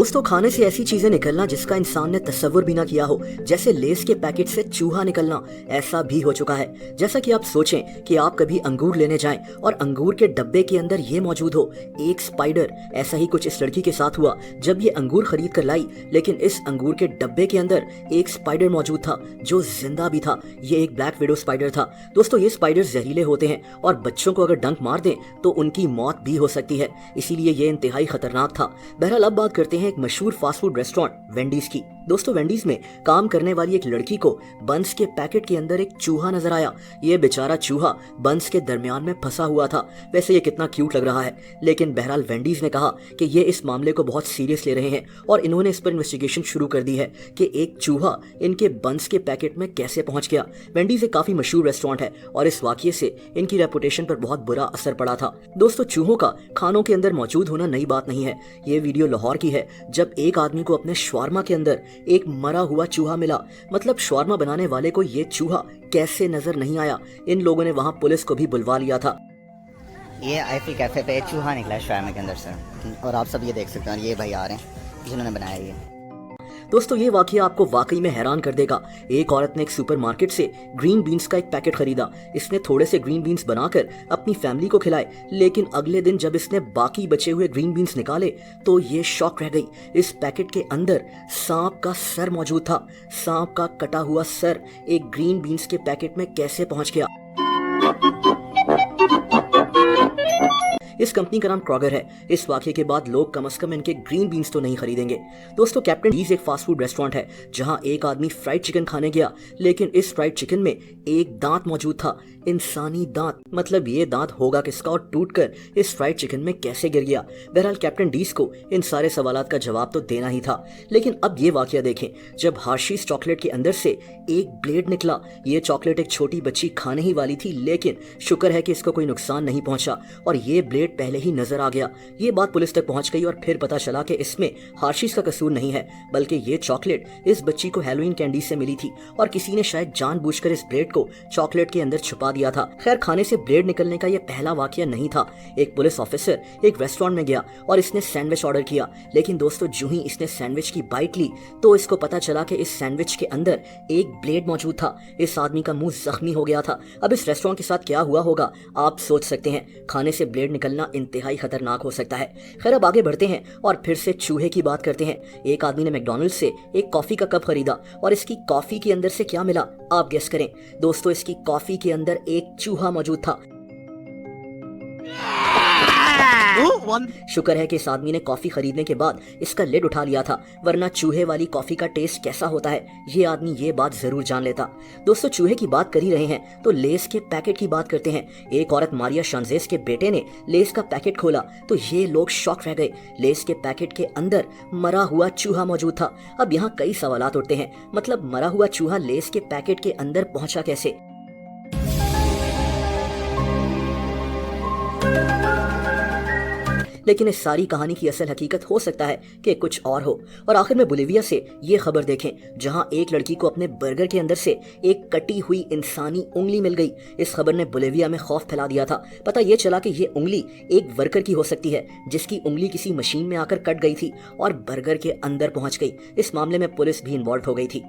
दोस्तों, खाने से ऐसी चीजें निकलना जिसका इंसान ने तस्वुर भी ना किया हो, जैसे लेस के पैकेट से चूहा निकलना, ऐसा भी हो चुका है। जैसा कि आप सोचें कि आप कभी अंगूर लेने जाएं और अंगूर के डब्बे के अंदर ये मौजूद हो एक स्पाइडर। ऐसा ही कुछ इस लड़की के साथ हुआ जब ये अंगूर खरीद कर लाई, लेकिन इस अंगूर के डब्बे के अंदर एक स्पाइडर मौजूद था जो जिंदा भी था। ये एक ब्लैक विडो स्पाइडर था। दोस्तों, ये स्पाइडर जहरीले होते हैं और बच्चों को अगर डंक मार दें तो उनकी मौत भी हो सकती है, इसीलिए ये इंतहाई खतरनाक था। बहरहाल अब बात करते हैं एक मशहूर फास्ट फूड रेस्टोरेंट वेंडीज की। दोस्तों, वेंडीज में काम करने वाली एक लड़की को बंस के पैकेट के अंदर एक चूहा नजर आया। ये बेचारा चूहा बंस के दरमियान में फंसा हुआ था। वैसे ये कितना क्यूट लग रहा है, लेकिन बहरहाल वेंडीज ने कहा कि ये इस मामले को बहुत सीरियस ले रहे हैं और इन्होंने इस पर इन्वेस्टिगेशन शुरू कर दी है कि एक चूहा इनके बंस के पैकेट में कैसे पहुंच गया। वेंडीज एक काफी मशहूर रेस्टोरेंट है और इस वाकये से इनकी रेपुटेशन पर बहुत बुरा असर पड़ा था। दोस्तों, चूहों का खानों के अंदर मौजूद होना नई बात नहीं है। ये वीडियो लाहौर की है, जब एक आदमी को अपने शवारमा के अंदर एक मरा हुआ चूहा मिला। मतलब शवारमा बनाने वाले को ये चूहा कैसे नजर नहीं आया। इन लोगों ने वहां पुलिस को भी बुलवा लिया था। ये आईफी कैफे पे चूहा निकला शवारमा के अंदर से, और आप सब ये देख सकते हैं। ये भाई आ रहे हैं जिन्होंने बनाया ये। दोस्तों, ये वाकया आपको वाकई में हैरान कर देगा। एक औरत ने एक सुपरमार्केट से ग्रीन बीन्स का एक पैकेट खरीदा। इसने थोड़े से ग्रीन बीन्स बनाकर अपनी फैमिली को खिलाए, लेकिन अगले दिन जब इसने बाकी बचे हुए ग्रीन बीन्स निकाले तो ये शॉक रह गई। इस पैकेट के अंदर सांप का सर मौजूद था। सांप का कटा हुआ सर एक ग्रीन बीन्स के पैकेट में कैसे पहुंच गया। इस कंपनी का नाम क्रॉगर है। इस वाकये के बाद लोग कम से कम इनके ग्रीन बीन्स तो नहीं खरीदेंगे। दोस्तों, कैप्टन डीज एक फास्ट फूड रेस्टोरेंट है जहां एक आदमी फ्राइड चिकन खाने गया, लेकिन इस फ्राइड चिकन में एक दांत मौजूद था, इंसानी दांत। मतलब ये दांत होगा किसका और टूटकर इस फ्राइड चिकन में कैसे गिर गया। बहरहाल कैप्टन डीज को इन सारे सवालात का जवाब तो देना ही था। लेकिन अब ये वाकया देखें, जब हर्शीज चॉकलेट के अंदर से एक ब्लेड निकला। ये चॉकलेट एक छोटी बच्ची खाने ही वाली थी, लेकिन शुक्र है कि इसको कोई नुकसान नहीं पहुंचा और ये ब्लेड पहले ही नजर आ गया। ये बात पुलिस तक पहुंच गई और फिर पता चला कि इसमें हर्शीज का कसूर नहीं है, बल्कि ये चॉकलेट इस बच्ची को हैलोवीन कैंडी से मिली थी और किसी ने शायद जानबूझकर इस ब्लेड को चॉकलेट के अंदर छुपा दिया था। खैर, खाने से ब्लेड निकलने का यह पहला वाकया नहीं था। एक पुलिस ऑफिसर एक रेस्टोरेंट में गया और इसने सैंडविच ऑर्डर किया, लेकिन दोस्तों, जो ही इसने सैंडविच की बाइट ली तो इसको पता चला कि इस सैंडविच के अंदर एक ब्लेड मौजूद था। इस आदमी का मुंह जख्मी हो गया था। अब इस रेस्टोरेंट के साथ क्या हुआ होगा आप सोच सकते हैं। खाने से ब्लेड निकलना इंतहाई खतरनाक हो सकता है। खैर, अब आगे बढ़ते हैं और फिर से चूहे की बात करते हैं। एक आदमी ने मैकडॉनल्ड से एक कॉफी का कप खरीदा और इसकी कॉफी के अंदर से क्या मिला आप गेस करें। दोस्तों, इसकी कॉफी के अंदर एक चूहा मौजूद था। शुक्र है कि इस आदमी ने कॉफी खरीदने के बाद इसका लिड उठा लिया था, वरना चूहे वाली कॉफी का टेस्ट कैसा होता है ये आदमी ये बात जरूर जान लेता। दोस्तों, चूहे की बात कर ही रहे हैं तो लेस के पैकेट की बात करते हैं। एक औरत मारिया शांजेस के बेटे ने लेस का पैकेट खोला तो ये लोग शॉक रह गए। लेस के पैकेट के अंदर मरा हुआ चूहा मौजूद था। अब यहाँ कई सवालात उठते हैं, मतलब मरा हुआ चूहा लेस के पैकेट के अंदर पहुंचा कैसे। लेकिन इस सारी कहानी की असल हकीकत हो सकता है कि कुछ और हो। और आखिर में बोलिविया से ये खबर देखें, जहां एक लड़की को अपने बर्गर के अंदर से एक कटी हुई इंसानी उंगली मिल गई। इस खबर ने बोलिविया में खौफ फैला दिया था। पता ये चला कि ये उंगली एक वर्कर की हो सकती है, जिसकी उंगली किसी मशीन में आकर कट गई थी और बर्गर के अंदर पहुंच गई। इस मामले में पुलिस भी इन्वॉल्व हो गई थी।